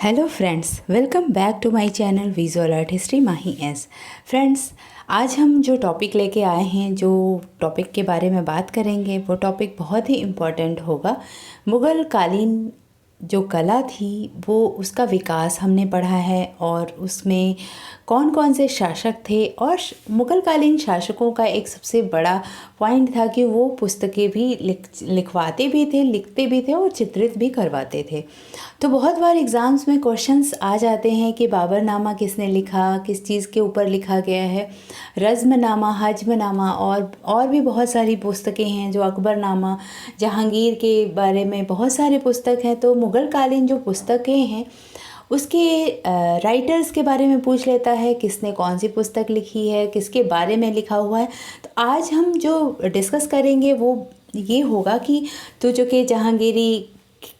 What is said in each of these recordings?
Hello friends, welcome back to my channel visual art history Mahi S. Friends, आज हम जो topic लेके आए हैं, जो टॉपिक के बारे में बात करेंगे, वो टॉपिक बहुत ही इम्पोर्टेंट होगा। मुग़ल कालीन जो कला थी वो उसका विकास हमने पढ़ा है और उसमें कौन कौन से शासक थे। और मुग़ल कालीन शासकों का एक सबसे बड़ा पॉइंट था कि वो पुस्तकें भी लिखवाते भी थे, लिखते भी थे और चित्रित भी करवाते थे। तो बहुत बार एग्ज़ाम्स में क्वेश्चंस आ जाते हैं कि बाबरनामा किसने लिखा, किस चीज़ के ऊपर लिखा गया है। रज़्मनामा, हजमनामा और भी बहुत सारी पुस्तकें हैं, जो अकबरनामा, जहांगीर के बारे में बहुत सारे पुस्तक हैं। तो मुग़ल कालीन जो पुस्तकें हैं उसके राइटर्स के बारे में पूछ लेता है, किसने कौन सी पुस्तक लिखी है, किसके बारे में लिखा हुआ है। तो आज हम जो डिस्कस करेंगे वो ये होगा कि तुझो के जहांगीरी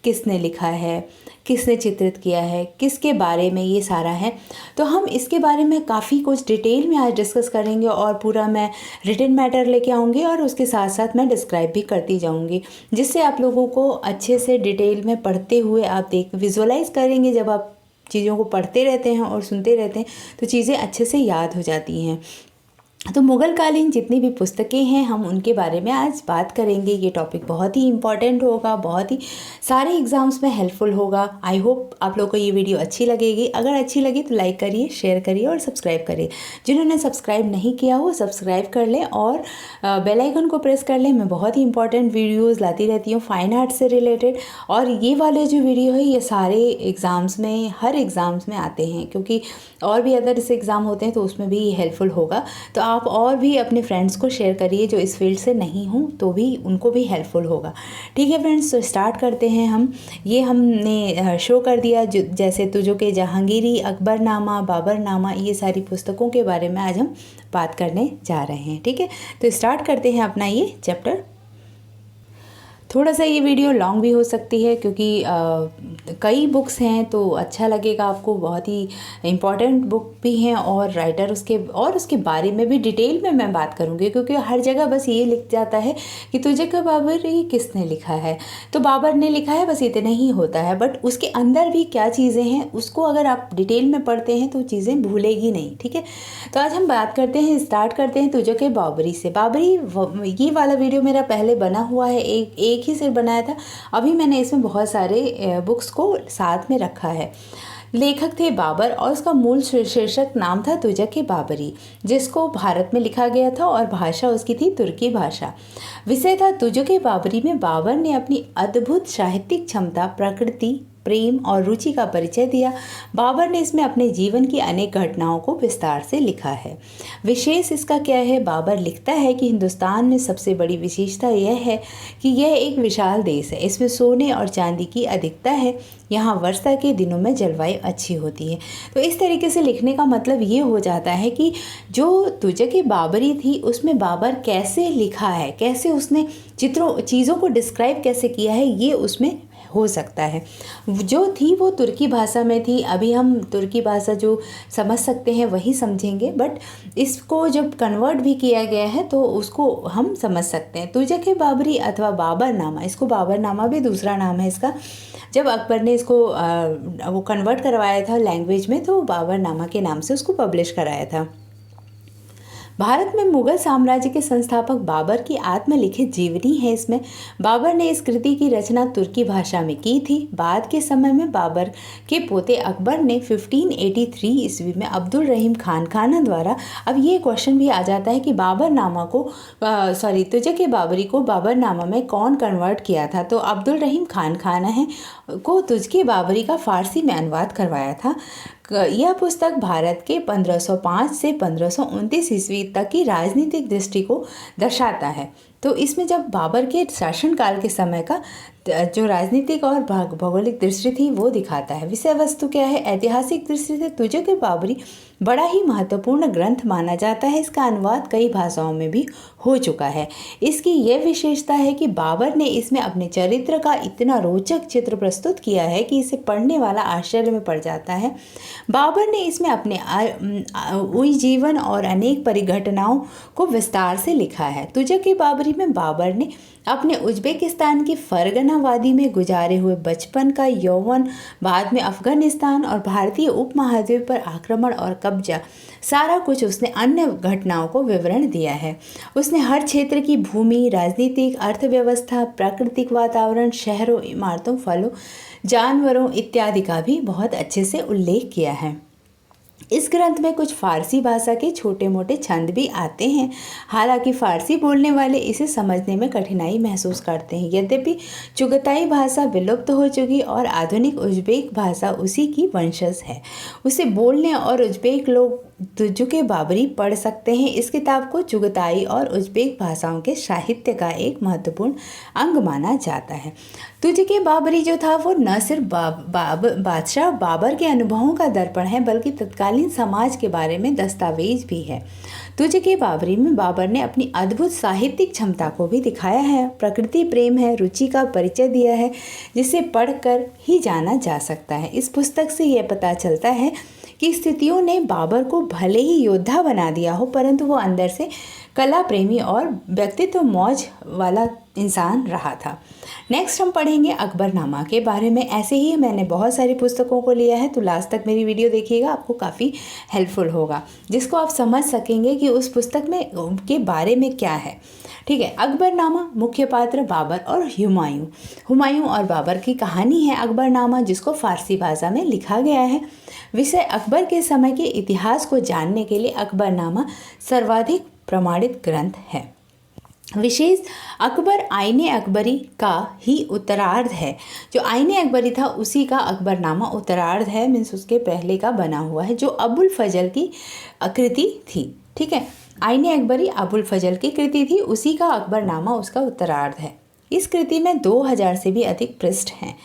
किसने लिखा है, किसने चित्रित किया है, किसके बारे में ये सारा है। तो हम इसके बारे में काफ़ी कुछ डिटेल में आज डिस्कस करेंगे और पूरा मैं रिटन मैटर लेके आऊँगी और उसके साथ साथ मैं डिस्क्राइब भी करती जाऊँगी, जिससे आप लोगों को अच्छे से डिटेल में पढ़ते हुए आप विजुअलाइज़ करेंगे। जब आप चीज़ों को पढ़ते रहते हैं और सुनते रहते हैं तो चीज़ें अच्छे से याद हो जाती हैं। तो मुग़ल कालीन जितनी भी पुस्तकें हैं हम उनके बारे में आज बात करेंगे। ये टॉपिक बहुत ही इम्पॉर्टेंट होगा, बहुत ही सारे एग्ज़ाम्स में हेल्पफुल होगा। आई होप आप लोगों को ये वीडियो अच्छी लगेगी। अगर अच्छी लगी तो लाइक करिए, शेयर करिए और सब्सक्राइब करिए। जिन्होंने सब्सक्राइब नहीं किया हो सब्सक्राइब कर लें और बेल आइकन को प्रेस कर लें। मैं बहुत ही इंपॉर्टेंट वीडियोज़ लाती रहती हूँ फाइन आर्ट से रिलेटेड, और ये वाले जो वीडियो है ये सारे एग्ज़ाम्स में, हर एग्ज़ाम्स में आते हैं, क्योंकि और भी अदर से एग्ज़ाम होते हैं तो उसमें भी ये हेल्पफुल होगा। तो आप और भी अपने फ्रेंड्स को शेयर करिए जो इस फील्ड से नहीं हूँ, तो भी उनको भी हेल्पफुल होगा। ठीक है फ्रेंड्स, तो स्टार्ट करते हैं हम। ये हमने शो कर दिया जैसे तुझो के जहांगीरी, अकबरनामा, बाबरनामा, ये सारी पुस्तकों के बारे में आज हम बात करने जा रहे हैं। ठीक है, तो स्टार्ट करते हैं अपना ये चैप्टर। थोड़ा सा ये वीडियो लॉन्ग भी हो सकती है क्योंकि कई बुक्स हैं, तो अच्छा लगेगा आपको। बहुत ही इम्पॉर्टेंट बुक भी हैं और राइटर उसके बारे में भी डिटेल में मैं बात करूँगी, क्योंकि हर जगह बस ये लिख जाता है कि तुझे का बाबर ये किसने लिखा है, तो बाबर ने लिखा है, बस इतना ही होता है। बट उसके अंदर भी क्या चीज़ें हैं उसको अगर आप डिटेल में पढ़ते हैं तो चीज़ें भूलेगी नहीं। ठीक है, तो आज हम बात करते हैं, स्टार्ट करते हैं तुझो के बाबरी से। बाबरी ये वाला वीडियो मेरा पहले बना हुआ है, एक ही से बनाया था। अभी मैंने इसमें बहुत सारे बुक्स को साथ में रखा है। लेखक थे बाबर और उसका मूल शीर्षक नाम था तुज़क-ए बाबरी, जिसको भारत में लिखा गया था और भाषा उसकी थी तुर्की भाषा। विषय था तुज़क-ए बाबरी में बाबर ने अपनी अद्भुत साहित्यिक क्षमता, प्रकृति, प्रेम और रुचि का परिचय दिया। बाबर ने इसमें अपने जीवन की अनेक घटनाओं को विस्तार से लिखा है। विशेष इसका क्या है, बाबर लिखता है कि हिंदुस्तान में सबसे बड़ी विशेषता यह है कि यह एक विशाल देश है। इसमें सोने और चांदी की अधिकता है। यहाँ वर्षा के दिनों में जलवायु अच्छी होती है। तो इस तरीके से लिखने का मतलब ये हो जाता है कि जो तुझे बाबरी थी उसमें बाबर कैसे लिखा है, कैसे उसने चीज़ों को डिस्क्राइब कैसे किया है, ये उसमें हो सकता है। जो थी वो तुर्की भाषा में थी। अभी हम तुर्की भाषा जो समझ सकते हैं वही समझेंगे, बट इसको जब कन्वर्ट भी किया गया है तो उसको हम समझ सकते हैं। तुझे बाबरी अथवा बाबरनामा, इसको बाबरनामा भी दूसरा नाम है इसका। जब अकबर ने इसको वो कन्वर्ट करवाया था लैंग्वेज में, तो बाबरनामा के नाम से उसको पब्लिश कराया था। भारत में मुगल साम्राज्य के संस्थापक बाबर की आत्मलिखित जीवनी है इसमें। बाबर ने इस कृति की रचना तुर्की भाषा में की थी। बाद के समय में बाबर के पोते अकबर ने 1583 ईस्वी में अब्दुल रहीम खान खाना द्वारा, अब ये क्वेश्चन भी आ जाता है कि बाबरनामा को तुझे के बाबरी को बाबरनामा में कौन कन्वर्ट किया था, तो अब्दुल रहीम खान खाना है को तुझके बाबरी का फारसी में अनुवाद करवाया था। यह पुस्तक भारत के 1505 से 1529 ईस्वी तक की राजनीतिक दृष्टि को दर्शाता है। तो इसमें जब बाबर के शासनकाल के समय का जो राजनीतिक और भौगोलिक दृष्टि थी वो दिखाता है। विषय वस्तु क्या है, ऐतिहासिक दृष्टि से तुझे के बाबरी बड़ा ही महत्वपूर्ण ग्रंथ माना जाता है। इसका अनुवाद कई भाषाओं में भी हो चुका है। इसकी यह विशेषता है कि बाबर ने इसमें अपने चरित्र का इतना रोचक चित्र प्रस्तुत किया है कि इसे पढ़ने वाला आश्चर्य में पड़ जाता है। बाबर ने इसमें अपने जीवन और अनेक परिघटनाओं को विस्तार से लिखा है। तुझे के बाबरी में बाबर ने अपने उज्बेकिस्तान की फरगना वादी में गुजारे हुए बचपन का यौवन, बाद में अफगानिस्तान और भारतीय उपमहाद्वीप पर आक्रमण और कब्जा, सारा कुछ उसने अन्य घटनाओं को विवरण दिया है। उसने हर क्षेत्र की भूमि, राजनीतिक, अर्थव्यवस्था, प्राकृतिक वातावरण, शहरों, इमारतों, फलों, जानवरों इत्यादि का भी बहुत अच्छे से उल्लेख किया है। इस ग्रंथ में कुछ फारसी भाषा के छोटे मोटे छंद भी आते हैं। हालांकि फारसी बोलने वाले इसे समझने में कठिनाई महसूस करते हैं। यद्यपि चुगताई भाषा विलुप्त हो चुकी और आधुनिक उज्बेक भाषा उसी की वंशज है। उसे बोलने और उज्बेक लोग तुजुके बाबरी पढ़ सकते हैं। इस किताब को चुगताई और उज्बेक भाषाओं के साहित्य का एक महत्वपूर्ण अंग माना जाता है। तुजुके बाबरी जो था वो न सिर्फ बादशाह बाबर के अनुभवों का दर्पण है, बल्कि तत्कालीन समाज के बारे में दस्तावेज भी है। तुजुके बाबरी में बाबर ने अपनी अद्भुत साहित्यिक क्षमता को भी दिखाया है। प्रकृति प्रेम है, रुचि का परिचय दिया है, जिसे पढ़कर ही जाना जा सकता है। इस पुस्तक से यह पता चलता है कि स्थितियों ने बाबर को भले ही योद्धा बना दिया हो, परंतु वो अंदर से कला प्रेमी और व्यक्तित्व मौज वाला इंसान रहा था। नेक्स्ट हम पढ़ेंगे अकबरनामा के बारे में। ऐसे ही मैंने बहुत सारी पुस्तकों को लिया है, तो लास्ट तक मेरी वीडियो देखिएगा, आपको काफ़ी हेल्पफुल होगा, जिसको आप समझ सकेंगे कि उस पुस्तक में के बारे में क्या है। ठीक है, अकबरनामा, मुख्य पात्र बाबर और हुमायूं। हुमायूं और बाबर की कहानी है अकबरनामा, जिसको फारसी भाषा में लिखा गया है। विषय अकबर के समय के इतिहास को जानने के लिए अकबरनामा सर्वाधिक प्रमाणित ग्रंथ है। विशेष अकबर आईने अकबरी का ही उत्तरार्ध है। जो आईने अकबरी था उसी का अकबरनामा उत्तरार्ध है, मीन्स उसके पहले का बना हुआ है, जो अबुल फजल की कृति थी। ठीक है, आईने अकबरी अबुल फजल की कृति थी, उसी का अकबरनामा उसका उत्तरार्ध है। इस कृति में 2000 से भी अधिक पृष्ठ हैं।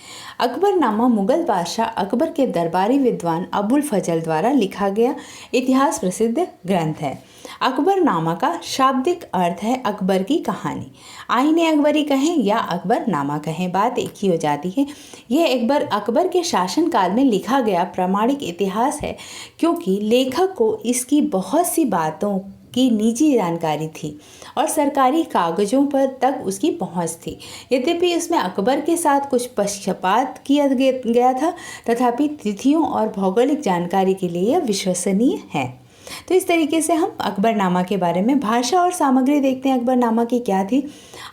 अकबरनामा मुगल बादशाह अकबर के दरबारी विद्वान अबुल फजल द्वारा लिखा गया इतिहास प्रसिद्ध ग्रंथ है। अकबरनामा का शाब्दिक अर्थ है अकबर की कहानी। आईने अकबरी कहें या अकबरनामा कहें, बात एक ही हो जाती है। यह अकबर के शासनकाल में लिखा गया प्रामाणिक इतिहास है, क्योंकि लेखक को इसकी बहुत सी बातों की निजी जानकारी थी और सरकारी कागजों पर तक उसकी पहुंच थी। यद्यपि इसमें अकबर के साथ कुछ पक्षपात किया गया था, तथापि तिथियों और भौगोलिक जानकारी के लिए यह विश्वसनीय है। तो इस तरीके से हम अकबरनामा के बारे में भाषा और सामग्री देखते हैं। अकबरनामा की क्या थी?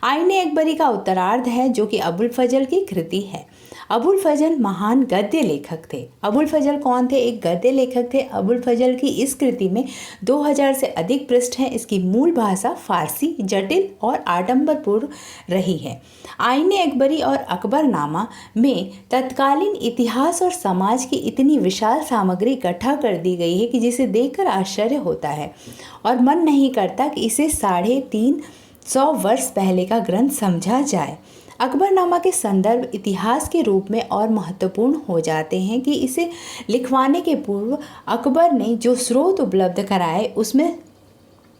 आईने अकबरी का उत्तरार्ध है, जो कि अबुल फजल की कृति है। अबुल फजल महान गद्य लेखक थे। अबुल फजल कौन थे? एक गद्य लेखक थे। अबुल फजल की इस कृति में 2000 से अधिक पृष्ठ हैं। इसकी मूल भाषा फारसी जटिल और आडंबरपूर्ण रही है। आईने अकबरी और अकबरनामा में तत्कालीन इतिहास और समाज की इतनी विशाल सामग्री इकट्ठा कर दी गई है कि जिसे देखकर आश्चर्य होता है और मन नहीं करता कि इसे 350 वर्ष पहले का ग्रंथ समझा जाए। अकबरनामा के संदर्भ इतिहास के रूप में और महत्वपूर्ण हो जाते हैं कि इसे लिखवाने के पूर्व अकबर ने जो स्रोत उपलब्ध कराए उसमें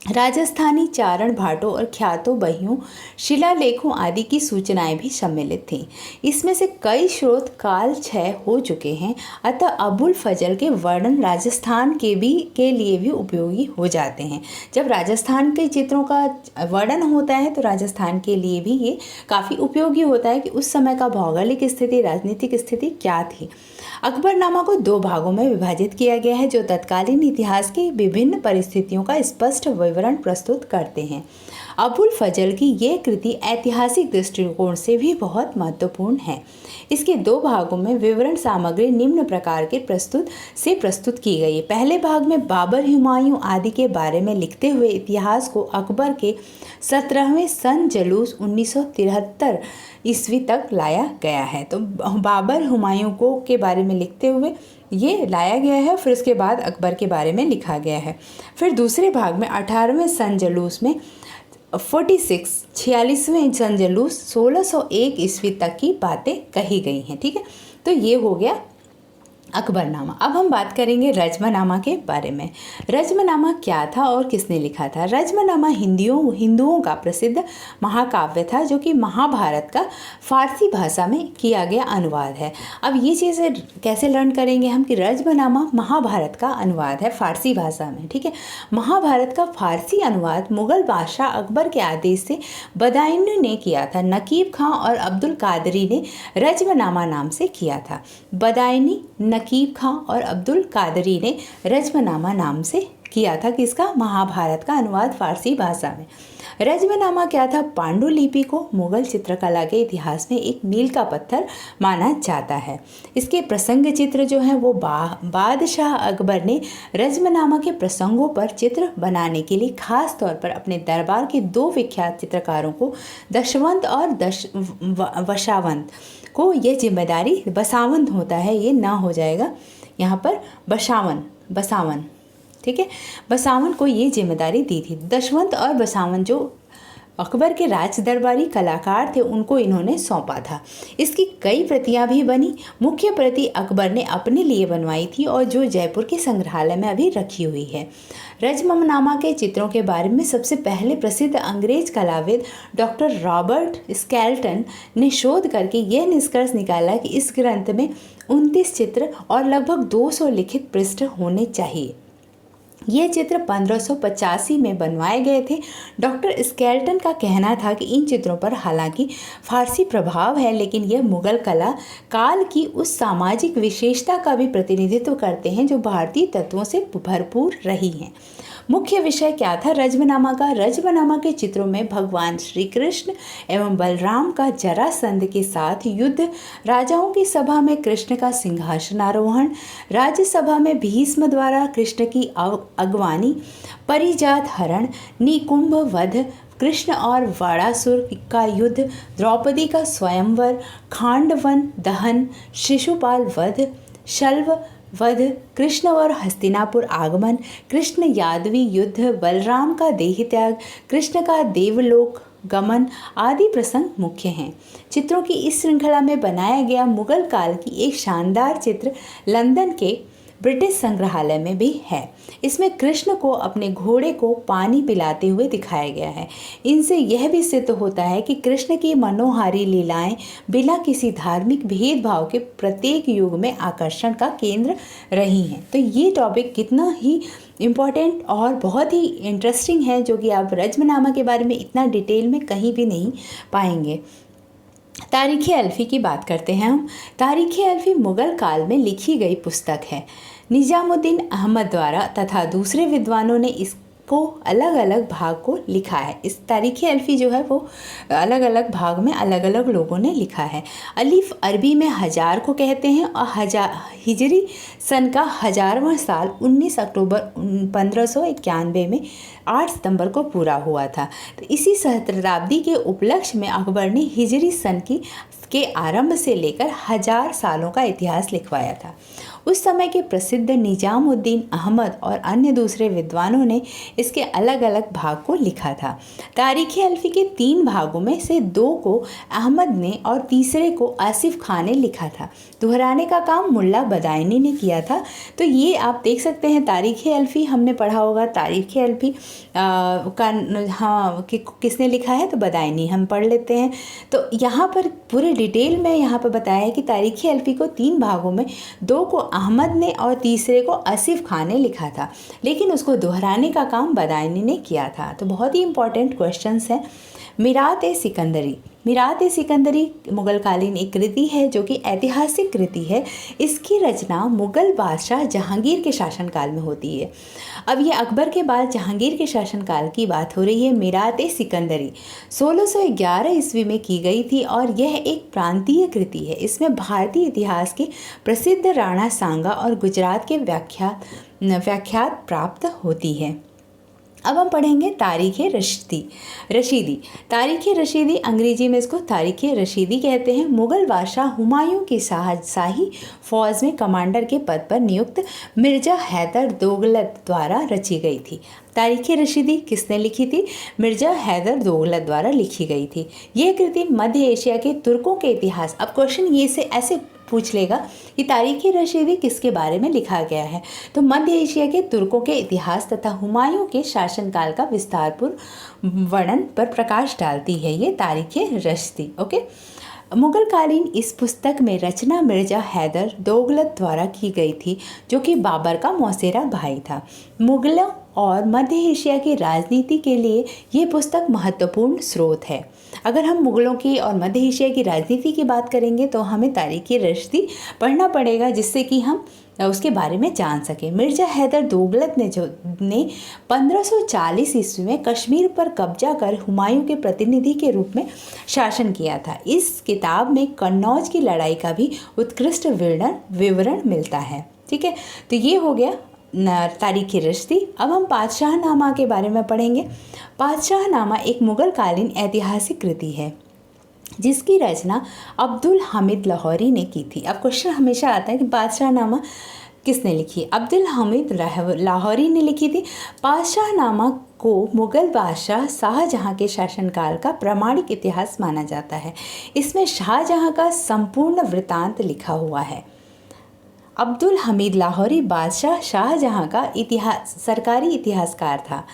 राजस्थानी चारण भाटों और ख्यातों बहियों, शिलालेखों आदि की सूचनाएं भी सम्मिलित थीं। इसमें से कई स्रोत काल क्षय हो चुके हैं, अतः अबुल फजल के वर्णन राजस्थान के लिए भी उपयोगी हो जाते हैं। जब राजस्थान के चित्रों का वर्णन होता है तो राजस्थान के लिए भी ये काफ़ी उपयोगी होता है कि उस समय का भौगोलिक स्थिति, राजनीतिक स्थिति क्या थी। अकबरनामा को 2 भागों में विभाजित किया गया है, जो तत्कालीन इतिहास की विभिन्न परिस्थितियों का स्पष्ट विवरण प्रस्तुत करते हैं। अबुल फजल की यह कृति ऐतिहासिक दृष्टिकोण से भी बहुत महत्वपूर्ण है। इसके 2 भागों में विवरण सामग्री निम्न प्रकार के प्रस्तुत की गई है। पहले भाग में बाबर, हुमायूं आदि के बारे में लिखते हुए इतिहास को अकबर के 17वें सन जलूस 1973 ईस्वी तक लाया गया है। तो बाबर, हुमायूं के बारे में लिखते हुए ये लाया गया है, फिर उसके बाद अकबर के बारे में लिखा गया है। फिर दूसरे भाग में 18वें सन जलूस में 46वें सन जलूस 1601 ईस्वी तक की बातें कही गई हैं। ठीक है, तो ये हो गया अकबरनामा। अब हम बात करेंगे रजमनामा के बारे में। रजमनामा क्या था और किसने लिखा था? रजमनामा हिंदुओं का प्रसिद्ध महाकाव्य था जो कि महाभारत का फारसी भाषा में किया गया अनुवाद है। अब ये चीज़ें कैसे लर्न करेंगे हम कि रजमनामा महाभारत का अनुवाद है फारसी भाषा में, ठीक है। महाभारत का फारसी अनुवाद मुगल बादशाह अकबर के आदेश से बदायूं ने किया था। नकीब खां और अब्दुल कादरी ने रजमनामा नाम से किया था। बदायूं, नकीब खां और अब्दुल कादरी ने रजमनामा नाम से किया था कि इसका महाभारत का अनुवाद फारसी भाषा में। रजमनामा क्या था? पांडुलिपि को मुगल चित्रकला के इतिहास में एक मील का पत्थर माना जाता है। इसके प्रसंग चित्र जो हैं वो बादशाह अकबर ने रजमनामा के प्रसंगों पर चित्र बनाने के लिए खास तौर पर अपने दरबार के दो विख्यात चित्रकारों को दशवंत और वशावंत को ये जिम्मेदारी, बसावंत होता है ये ना हो जाएगा यहाँ पर, बसावन, ठीक है, बसावन को ये जिम्मेदारी दी थी। दशवंत और बसावन जो अकबर के राज दरबारी कलाकार थे उनको इन्होंने सौंपा था। इसकी कई प्रतियां भी बनी। मुख्य प्रति अकबर ने अपने लिए बनवाई थी और जो जयपुर के संग्रहालय में अभी रखी हुई है। रजमनामा के चित्रों के बारे में सबसे पहले प्रसिद्ध अंग्रेज कलाविद डॉक्टर रॉबर्ट स्केल्टन ने शोध करके यह निष्कर्ष निकाला कि इस ग्रंथ में 29 चित्र और लगभग 200 लिखित पृष्ठ होने चाहिए। ये चित्र 1585 में बनवाए गए थे। डॉक्टर स्केल्टन का कहना था कि इन चित्रों पर हालांकि फारसी प्रभाव है, लेकिन यह मुगल कला काल की उस सामाजिक विशेषता का भी प्रतिनिधित्व करते हैं जो भारतीय तत्वों से भरपूर रही हैं। मुख्य विषय क्या था रजमनामा का? रजमनामा के चित्रों में भगवान श्री कृष्ण एवं बलराम का जरासंध के साथ युद्ध, राजाओं की सभा में कृष्ण का सिंहासनारोहण, राज्यसभा में भीष्म द्वारा कृष्ण की अगवानी, परिजात हरण, निकुंभ वध, कृष्ण और वाणासुर का युद्ध, द्रौपदी का स्वयंवर, खांडवन दहन, शिशुपाल वध, शल्व वध, कृष्ण और हस्तिनापुर आगमन, कृष्ण यादवी युद्ध, बलराम का देह त्याग, कृष्ण का देवलोक गमन आदि प्रसंग मुख्य हैं। चित्रों की इस श्रृंखला में बनाया गया मुगल काल की एक शानदार चित्र लंदन के ब्रिटिश संग्रहालय में भी है। इसमें कृष्ण को अपने घोड़े को पानी पिलाते हुए दिखाया गया है। इनसे यह भी सिद्ध होता है कि कृष्ण की मनोहारी लीलाएं बिना किसी धार्मिक भेदभाव के प्रत्येक युग में आकर्षण का केंद्र रही हैं। तो ये टॉपिक कितना ही इम्पॉर्टेंट और बहुत ही इंटरेस्टिंग है जो कि आप रजमनामा के बारे में इतना डिटेल में कहीं भी नहीं पाएंगे। तारीख़ अल्फ़ी की बात करते हैं हम। तारीख़ अल्फ़ी मुग़ल काल में लिखी गई पुस्तक है। निज़ामुद्दीन अहमद द्वारा तथा दूसरे विद्वानों ने इसको अलग अलग भाग को लिखा है। इस तारीख़ अल्फ़ी जो है वो अलग अलग भाग में अलग अलग लोगों ने लिखा है। अलीफ अरबी में 1000 को कहते हैं और हिजरी सन का 1000वां साल 19 अक्टूबर 1591 में 8 सितंबर को पूरा हुआ था। तो इसी सहस्त्राब्दी के उपलक्ष्य में अकबर ने हिजरी सन के आरंभ से लेकर 1000 सालों का इतिहास लिखवाया था। उस समय के प्रसिद्ध निजामुद्दीन अहमद और अन्य दूसरे विद्वानों ने इसके अलग अलग भाग को लिखा था। तारीख़ अल्फ़ी के 3 भागों में से 2 को अहमद ने और तीसरे को आसिफ खान ने लिखा था। दोहराने का काम मुल्ला बदायूनी ने किया था। तो ये आप देख सकते हैं तारीख़ अल्फ़ी हमने पढ़ा होगा। तारीख़ अल्फ़ी किसने लिखा है? तो बदायूनी हम पढ़ लेते हैं। तो यहाँ पर पूरे डिटेल में यहाँ पर बताया है कि तारीख़ अल्फ़ी को 3 भागों में 2 को अहमद ने और तीसरे को आसिफ खान ने लिखा था, लेकिन उसको दोहराने का काम बदायूनी ने किया था। तो बहुत ही इंपॉर्टेंट क्वेश्चंस हैं। मीरात-ए-सिकंदरी। मीरात-ए-सिकंदरी मुग़लकालीन एक कृति है जो कि ऐतिहासिक कृति है। इसकी रचना मुग़ल बादशाह जहांगीर के शासनकाल में होती है। अब ये अकबर के बाद जहांगीर के शासनकाल की बात हो रही है। मीरात-ए-सिकंदरी 1611 ईस्वी में की गई थी और यह एक प्रांतीय कृति है। इसमें भारतीय इतिहास के प्रसिद्ध राणा सांगा और गुजरात के व्याख्यात प्राप्त होती है। अब हम पढ़ेंगे तारीख़ रशीदी। तारीख़ रशीदी अंग्रेजी में इसको तारीख़ रशीदी कहते हैं। मुग़ल बादशाह हुमायूं की शाही फ़ौज में कमांडर के पद पर नियुक्त मिर्ज़ा हैदर दोगलत द्वारा रची गई थी। तारीख़ रशीदी किसने लिखी थी? मिर्ज़ा हैदर दोगलत द्वारा लिखी गई थी। यह कृति मध्य एशिया के तुर्कों के इतिहास, अब क्वेश्चन ये से ऐसे पूछ लेगा कि तारीख़ी रशीदी किसके बारे में लिखा गया है, तो मध्य एशिया के तुर्कों के इतिहास तथा हुमायूं के शासनकाल का विस्तारपूर्ण वर्णन पर प्रकाश डालती है ये तारीख़ी रशीदी। ओके, मुगलकालीन इस पुस्तक में रचना मिर्ज़ा हैदर दोगलत द्वारा की गई थी, जो कि बाबर का मौसेरा भाई था। मुगलों और मध्य एशिया की राजनीति के लिए ये पुस्तक महत्वपूर्ण स्रोत है। अगर हम मुगलों की और मध्य एशिया की राजनीति की बात करेंगे तो हमें तारीख़ी रशीदी पढ़ना पड़ेगा, जिससे कि हम उसके बारे में जान सकें। मिर्ज़ा हैदर दोगलत ने 1540 ईस्वी में कश्मीर पर कब्जा कर हुमायूं के प्रतिनिधि के रूप में शासन किया था। इस किताब में कन्नौज की लड़ाई का भी उत्कृष्ट विवरण मिलता है। ठीक है, तो ये हो गया तारीख़ी रशीदी। अब हम पातशाहनामा के बारे में पढ़ेंगे। पातशाहनामा एक मुग़ल कालीन ऐतिहासिक कृति है जिसकी रचना अब्दुल हामिद लाहौरी ने की थी। अब क्वेश्चन हमेशा आता है कि पातशाहनामा किसने लिखी? अब्दुल हामिद लाहौरी ने लिखी थी। पातशाहनामा को मुग़ल बादशाह शाहजहाँ के शासनकाल का प्रामाणिक इतिहास माना जाता है। इसमें शाहजहाँ का संपूर्ण वृत्तांत लिखा हुआ है। अब्दुल हमीद लाहौरी बादशाह शाहजहाँ का सरकारी इतिहासकार था,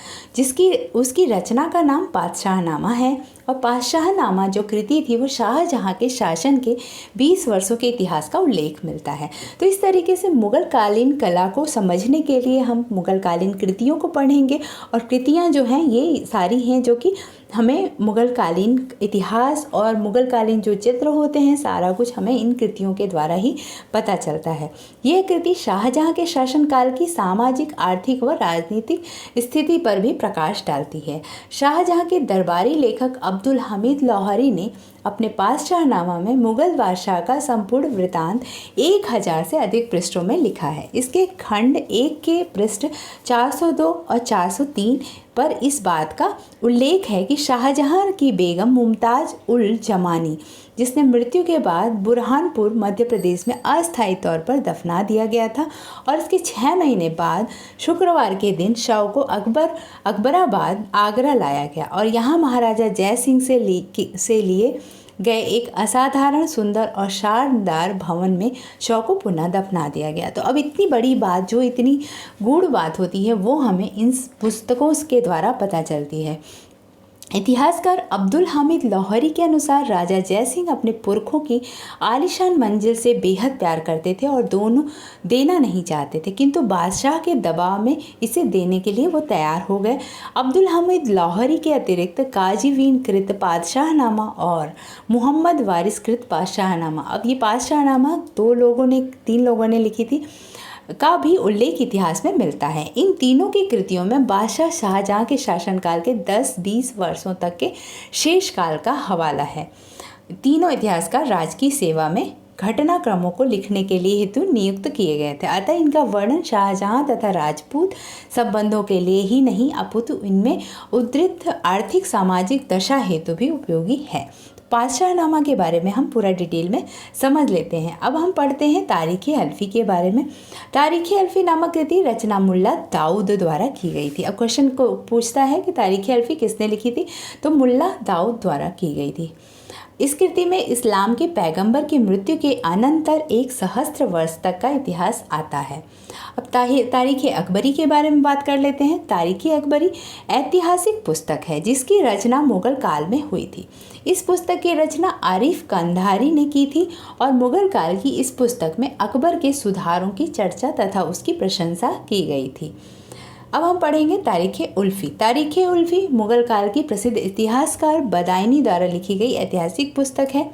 उसकी रचना का नाम पातशाहनामा है। और पातशाहनामा जो कृति थी वो शाहजहाँ के शासन के 20 वर्षों के इतिहास का उल्लेख मिलता है। तो इस तरीके से मुग़ल कालीन कला को समझने के लिए हम मुग़ल कालीन कृतियों को पढ़ेंगे, और कृतियाँ जो हैं ये सारी हैं जो कि हमें मुग़ल कालीन इतिहास और मुग़ल कालीन जो चित्र होते हैं सारा कुछ हमें इन कृतियों के द्वारा ही पता चलता है। यह कृति शाहजहाँ के शासनकाल की सामाजिक, आर्थिक व राजनीतिक स्थिति पर भी प्रकाश डालती है। शाहजहाँ के दरबारी लेखक अब्दुल हमीद लाहौरी ने अपने पातशाहनामा में मुग़ल बादशाह का संपूर्ण वृत्तांत 1000 से अधिक पृष्ठों में लिखा है। इसके खंड 1 के पृष्ठ 402 और 403 पर इस बात का उल्लेख है कि शाहजहाँ की बेगम मुमताज़ उल जमानी, जिसने मृत्यु के बाद बुरहानपुर मध्य प्रदेश में अस्थायी तौर पर दफना दिया गया था, और इसके 6 महीने बाद शुक्रवार के दिन शव को अकबराबाद आगरा लाया गया और यहाँ महाराजा जय सिंह से लिए गए एक असाधारण, सुंदर और शानदार भवन में शव को पुनः दफना दिया गया। तो अब इतनी बड़ी बात, जो इतनी गूढ़ बात होती है, वो हमें इन पुस्तकों के द्वारा पता चलती है। इतिहासकार अब्दुल हामिद लाहौरी के अनुसार राजा जय सिंह अपने पुरखों की आलीशान मंजिल से बेहद प्यार करते थे और दोनों देना नहीं चाहते थे, किंतु बादशाह के दबाव में इसे देने के लिए वो तैयार हो गए। अब्दुल हामिद लाहौरी के अतिरिक्त काजीवीन कृत पातशाहनामा और मोहम्मद वारिस कृत पातशाहनामा, अब ये पातशाहनामा 3 लोगों ने लिखी थी, का भी उल्लेख इतिहास में मिलता है। इन तीनों की कृतियों में बादशाह शाहजहाँ के शासनकाल के 10-20 वर्षों तक के शेष काल का हवाला है। तीनों इतिहासकार राजकीय सेवा में घटनाक्रमों को लिखने के लिए हेतु नियुक्त किए गए थे, अतः इनका वर्णन शाहजहाँ तथा राजपूत संबंधों के लिए ही नहीं अपितु इनमें उद्धृत आर्थिक सामाजिक दशा हेतु भी उपयोगी है। पातशाहनामा के बारे में हम पूरा डिटेल में समझ लेते हैं। अब हम पढ़ते हैं तारीख़ अल्फ़ी के बारे में। तारीख़ अल्फ़ी नामक कृति रचना मुल्ला दाऊद द्वारा की गई थी। अब क्वेश्चन को पूछता है कि तारीख़ अल्फ़ी किसने लिखी थी, तो मुल्ला दाऊद द्वारा की गई थी। इस कृति में इस्लाम के पैगंबर की मृत्यु के अनंतर 1 सहस्त्र वर्ष तक का इतिहास आता है। अब तारीख़ अकबरी के बारे में बात कर लेते हैं। तारीख़ अकबरी ऐतिहासिक पुस्तक है जिसकी रचना मुग़ल काल में हुई थी। इस पुस्तक की रचना आरिफ कंधारी ने की थी और मुग़ल काल की इस पुस्तक में अकबर के सुधारों की चर्चा तथा उसकी प्रशंसा की गई थी। अब हम पढ़ेंगे तारीख़ उल्फ़ी। तारीख़ उल्फ़ी मुग़ल काल की प्रसिद्ध इतिहासकार बदायनी द्वारा लिखी गई ऐतिहासिक पुस्तक है।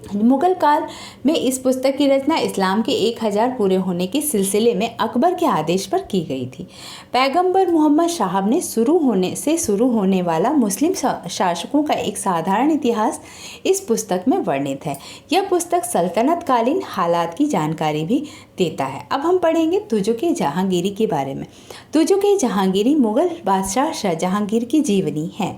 मुग़ल काल में इस पुस्तक की रचना इस्लाम के 1000 पूरे होने के सिलसिले में अकबर के आदेश पर की गई थी। पैगंबर मोहम्मद साहब ने शुरू होने वाला मुस्लिम शासकों का एक साधारण इतिहास इस पुस्तक में वर्णित है। यह पुस्तक सल्तनत कालीन हालात की जानकारी भी देता है। अब हम पढ़ेंगे तुजुक-ए जहांगीरी के बारे में। तुजुक-ए जहांगीरी मुग़ल बादशाह शाह जहांगीर की जीवनी है।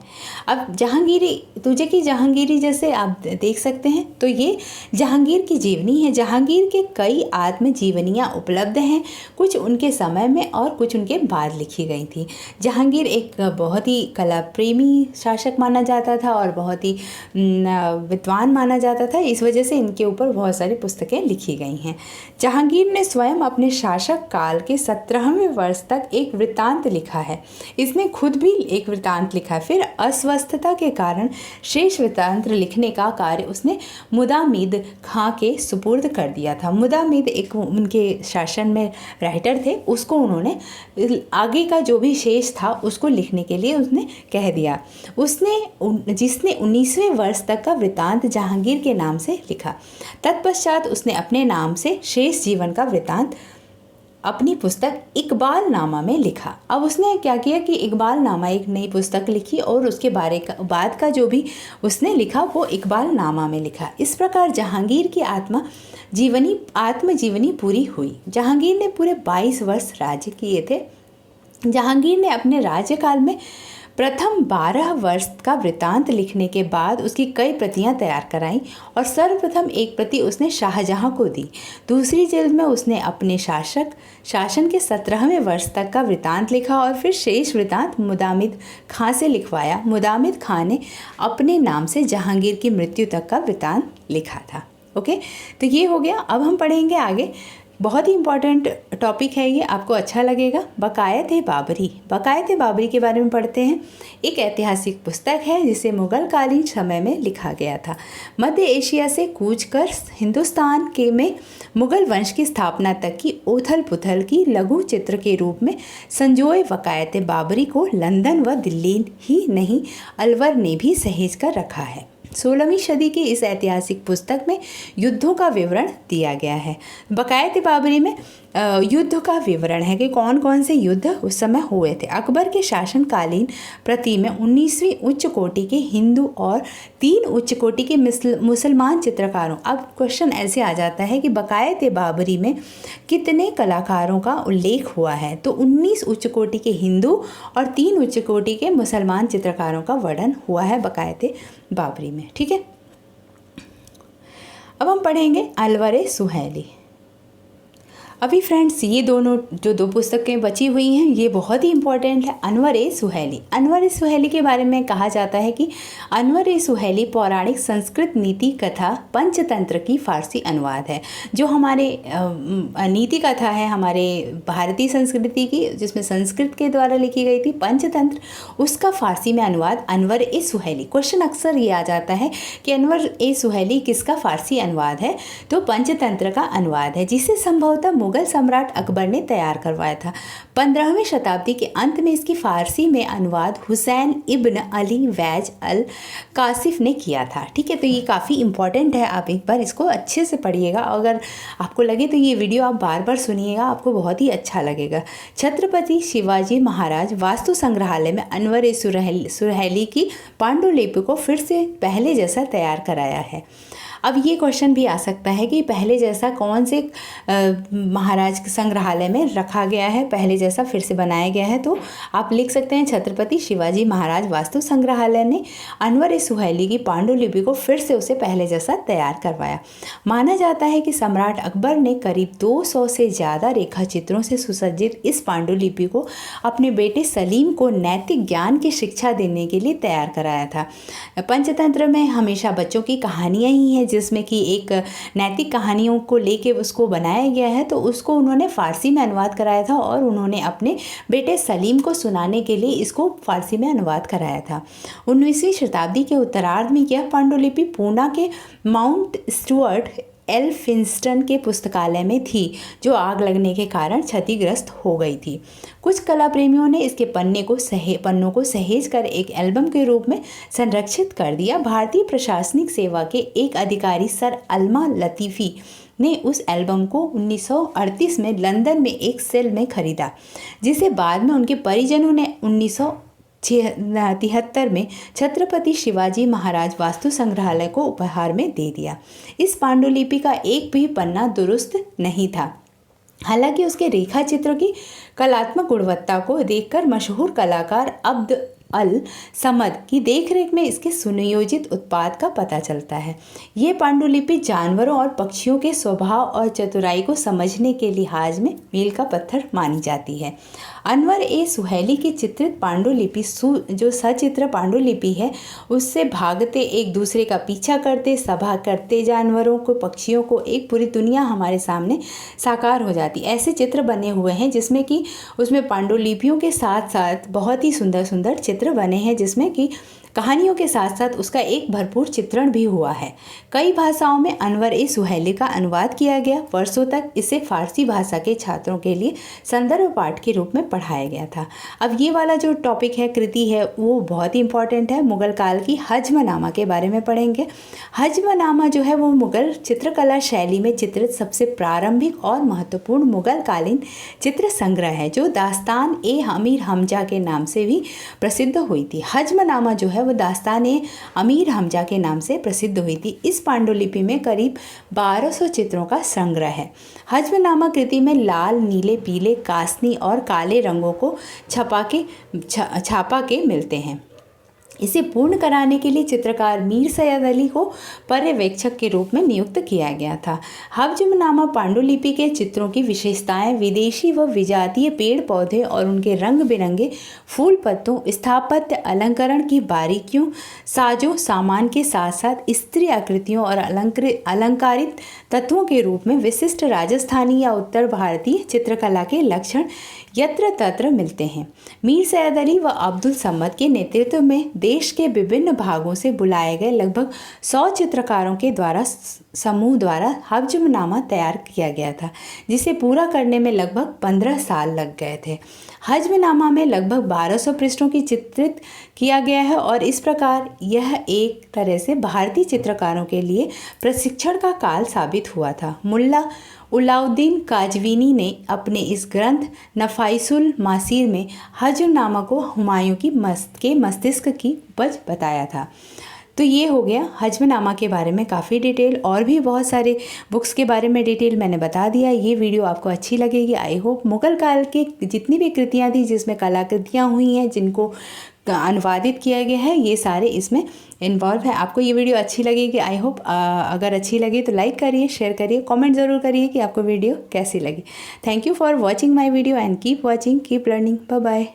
अब जहांगीरी, तुजुक-ए जहांगीरी जैसे आप देख सकते हैं तो ये जहांगीर की जीवनी है। जहांगीर के कई आत्मजीवनियाँ उपलब्ध हैं, कुछ उनके समय में और कुछ उनके बाद लिखी गई थी। जहांगीर एक बहुत ही कला प्रेमी शासक माना जाता था और बहुत ही विद्वान माना जाता था। इस वजह से इनके ऊपर बहुत सारी पुस्तकें लिखी गई हैं। जहांगीर ने स्वयं अपने शासक काल के 17वें वर्ष तक एक वृत्तांत लिखा है। इसने खुद भी एक वृत्तांत लिखा है। फिर अस्वस्थता के कारण शेष वृत्तांत लिखने का कार्य उसने मुदामिद खां के सुपुर्द कर दिया था। मुदामिद एक उनके शासन में राइटर थे, उसको उन्होंने आगे का जो भी शेष था उसको लिखने के लिए उसने कह दिया। जिसने 19वें वर्ष तक का वृत्तांत जहांगीर के नाम से लिखा। तत्पश्चात उसने अपने नाम से शेष जीवन का वृत्तांत अपनी पुस्तक इकबाल नामा में लिखा। अब उसने क्या किया कि इकबाल नामा एक नई पुस्तक लिखी और उसके बाद का जो भी उसने लिखा वो इकबाल नामा में लिखा। इस प्रकार जहांगीर की आत्मजीवनी पूरी हुई। जहांगीर ने पूरे 22 वर्ष राज्य किए थे। जहांगीर ने अपने राज्यकाल में प्रथम 12 वर्ष का वृत्तांत लिखने के बाद उसकी कई प्रतियां तैयार कराईं और सर्वप्रथम एक प्रति उसने शाहजहां को दी। दूसरी जिल्द में उसने अपने शासन के 17वें वर्ष तक का वृत्तांत लिखा और फिर शेष वृत्तांत मुदामिद खां से लिखवाया। मुदामिद खां ने अपने नाम से जहांगीर की मृत्यु तक का वृत्तांत लिखा था। ओके, तो ये हो गया। अब हम पढ़ेंगे आगे। बहुत ही इम्पॉर्टेंट टॉपिक है ये, आपको अच्छा लगेगा। बकायत-ए-बाबरी। बकायत-ए-बाबरी के बारे में पढ़ते हैं। एक ऐतिहासिक पुस्तक है जिसे मुग़लकालीन समय में लिखा गया था। मध्य एशिया से कूच कर हिंदुस्तान में मुग़ल वंश की स्थापना तक की उथल पुथल की लघु चित्र के रूप में संजोए बकायत-ए-बाबरी को लंदन व दिल्ली ही नहीं अलवर ने भी सहेज कर रखा है। 16वीं सदी की इस ऐतिहासिक पुस्तक में युद्धों का विवरण दिया गया है। बकायत-ए-बाबरी में युद्ध का विवरण है कि कौन कौन से युद्ध उस समय हुए थे। अकबर के शासनकालीन प्रति में 19वीं उच्च कोटि के हिंदू और 3 उच्च कोटि के मुसलमान चित्रकारों। अब क्वेश्चन ऐसे आ जाता है कि बकायत-ए-बाबरी में कितने कलाकारों का उल्लेख हुआ है, तो 19 उच्च कोटि के हिंदू और 3 उच्च कोटि के मुसलमान चित्रकारों का वर्णन हुआ है बकायत-ए-बाबरी में। ठीक है, अब हम पढ़ेंगे अलवर-ए-सुहैली। अभी फ्रेंड्स ये दोनों जो 2 पुस्तकें बची हुई हैं ये बहुत ही इम्पॉर्टेंट है। अनवर-ए-सुहैली। अनवर-ए-सुहैली के बारे में कहा जाता है कि अनवर-ए-सुहैली पौराणिक संस्कृत नीति कथा पंचतंत्र की फारसी अनुवाद है। जो हमारे नीति कथा है हमारे भारतीय संस्कृति की, जिसमें संस्कृत के द्वारा लिखी गई थी पंचतंत्र, उसका फारसी में अनुवाद अनवर-ए-सुहैली। क्वेश्चन अक्सर ये आ जाता है कि अनवर-ए-सुहैली किसका फारसी अनुवाद है, तो पंचतंत्र का अनुवाद है, जिसे संभवतः मुगल सम्राट अकबर ने तैयार करवाया था। 15वीं शताब्दी के अंत में इसकी फारसी में अनुवाद हुसैन इब्न अली वैज अल कासिफ ने किया था। ठीक है, तो ये काफ़ी इम्पॉर्टेंट है, आप एक बार इसको अच्छे से पढ़िएगा। अगर आपको लगे तो ये वीडियो आप बार बार सुनिएगा, आपको बहुत ही अच्छा लगेगा। छत्रपति शिवाजी महाराज वास्तु संग्रहालय में अनवर-ए-सुहैली की पांडुलिपि को फिर से पहले जैसा तैयार कराया है। अब ये क्वेश्चन भी आ सकता है कि पहले जैसा कौन से महाराज के संग्रहालय में रखा गया है, पहले जैसा फिर से बनाया गया है, तो आप लिख सकते हैं छत्रपति शिवाजी महाराज वास्तु संग्रहालय ने अनवर-ए-सुहैली की पांडुलिपि को फिर से उसे पहले जैसा तैयार करवाया। माना जाता है कि सम्राट अकबर ने करीब 200 से ज़्यादा रेखा चित्रों से सुसज्जित इस पांडुलिपि को अपने बेटे सलीम को नैतिक ज्ञान की शिक्षा देने के लिए तैयार कराया था। पंचतंत्र में हमेशा बच्चों की कहानियाँ ही हैं, जिसमें कि एक नैतिक कहानियों को लेके उसको बनाया गया है, तो उसको उन्होंने फ़ारसी में अनुवाद कराया था और उन्होंने अपने बेटे सलीम को सुनाने के लिए इसको फ़ारसी में अनुवाद कराया था। 19वीं शताब्दी के उत्तरार्ध में यह पांडुलिपि पूना के माउंट स्टुअर्ट एल्फिंस्टन के पुस्तकालय में थी, जो आग लगने के कारण क्षतिग्रस्त हो गई थी। कुछ कला प्रेमियों ने इसके पन्नों को सहेज कर एक एल्बम के रूप में संरक्षित कर दिया। भारतीय प्रशासनिक सेवा के एक अधिकारी सर अल्मा लतीफ़ी ने उस एल्बम को 1938 में लंदन में एक सेल में खरीदा, जिसे बाद में उनके परिजनों ने 1973 में छत्रपति शिवाजी महाराज वास्तु संग्रहालय को उपहार में दे दिया। इस पांडुलिपि का एक भी पन्ना दुरुस्त नहीं था। हालांकि उसके रेखा चित्र की कलात्मक गुणवत्ता को देखकर मशहूर कलाकार अब्द अल समद की देखरेख में इसके सुनियोजित उत्पाद का पता चलता है। ये पांडुलिपि जानवरों और पक्षियों के स्वभाव और चतुराई को समझने के लिहाज में मील का पत्थर मानी जाती है। अनवर ए सुहेली की चित्रित पांडुलिपि जो सचित्र पांडुलिपि है, उससे भागते, एक दूसरे का पीछा करते, सभा करते जानवरों को, पक्षियों को, एक पूरी दुनिया हमारे सामने साकार हो जाती। ऐसे चित्र बने हुए हैं जिसमें कि उसमें पांडुलिपियों के साथ साथ बहुत ही सुंदर सुंदर चित्र बने हैं, जिसमें कि कहानियों के साथ साथ उसका एक भरपूर चित्रण भी हुआ है। कई भाषाओं में अनवर ए सुहेली का अनुवाद किया गया। वर्षों तक इसे फारसी भाषा के छात्रों के लिए संदर्भ पाठ के रूप में पढ़ाया गया था। अब ये वाला जो टॉपिक है, कृति है, वो बहुत ही इंपॉर्टेंट है। मुगल काल की हजमनामा के बारे में पढ़ेंगे। हजमनामा जो है वो मुगल चित्रकला शैली में चित्रित सबसे प्रारंभिक और महत्वपूर्ण मुगल कालीन चित्र संग्रह है, जो दास्तान ए अमीर हमजा के नाम से भी प्रसिद्ध हुई थी। हजमनामा जो है वो दास्तान ए अमीर हमजा के नाम से प्रसिद्ध हुई थी। इस पांडुलिपि में करीब 1200 चित्रों का संग्रह है। हजमनामा कृति में लाल, नीले, पीले, कासनी और काले रंगों को छापा के मिलते हैं। इसे पूर्ण कराने के लिए चित्रकार मीर सैयद अली को पर्यवेक्षक के रूप में नियुक्त किया गया था। हजमनामा पांडुलिपि के चित्रों की विशेषताएं विदेशी व विजातीय पेड़ पौधे और उनके रंग बिरंगे फूल पत्तों, स्थापत्य अलंकरण की बारीकियों, साजो सामान के साथ साथ स्त्री आकृतियों और अलंकारित तत्वों के रूप में विशिष्ट राजस्थानी या उत्तर भारतीय चित्रकला के लक्षण यत्र तत्र मिलते हैं। मीर सैयद अली व अब्दुल समद के नेतृत्व में देश के विभिन्न भागों से बुलाए गए लगभग 100 चित्रकारों के समूह द्वारा हजमनामा तैयार किया गया था, जिसे पूरा करने में लगभग 15 साल लग गए थे। हजमनामा में लगभग 1200 पृष्ठों की चित्रित किया गया है और इस प्रकार यह एक तरह से भारतीय चित्रकारों के लिए प्रशिक्षण का काल साबित हुआ था। मुल्ला अलाउद्दीन काजवीनी ने अपने इस ग्रंथ नफाइसुल मासीर में हजमनामा को हुमायूं के मस्तिष्क की उपज बताया था। तो ये हो गया हजमनामा के बारे में काफ़ी डिटेल, और भी बहुत सारे बुक्स के बारे में डिटेल मैंने बता दिया। ये वीडियो आपको अच्छी लगेगी, आई होप। मुगल काल के जितनी भी कृतियाँ थी जिसमें कलाकृतियाँ हुई हैं, जिनको अनुवादित किया गया है, ये सारे इसमें इन्वॉल्व है। आपको ये वीडियो अच्छी लगेगी, आई होप। अगर अच्छी लगी तो लाइक करिए, शेयर करिए, कमेंट ज़रूर करिए कि आपको वीडियो कैसी लगी। Thank you for watching my video and keep watching, keep learning. Bye bye.